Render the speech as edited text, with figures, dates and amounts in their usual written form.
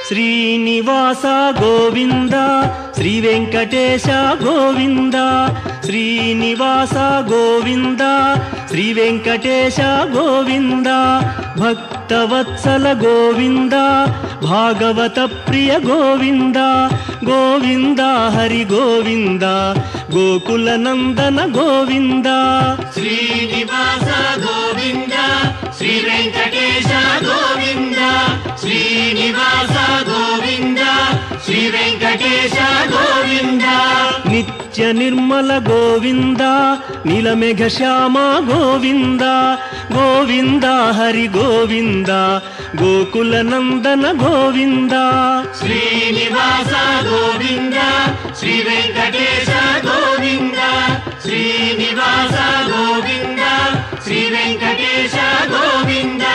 Srinivasa Govinda Shri Venkatesha Govinda Srinivasa Govinda Shri Venkatesha Govinda Bhaktavatsala Govinda Bhagavata Priya Govinda Govinda Hari Govinda Gokula Nandana Govinda Srinivasa Govinda Shri Venkatesha Govinda Srinivasa Govinda Shri Venkatesha Govinda Nithya Nirmala Govinda నీలమేఘ Shyama Govinda Govinda Hari Govinda Gokula Nandana Govinda Srinivasa Govinda Shri Venkatesha Govinda Srinivasa Govinda Shri Venkatesha Govinda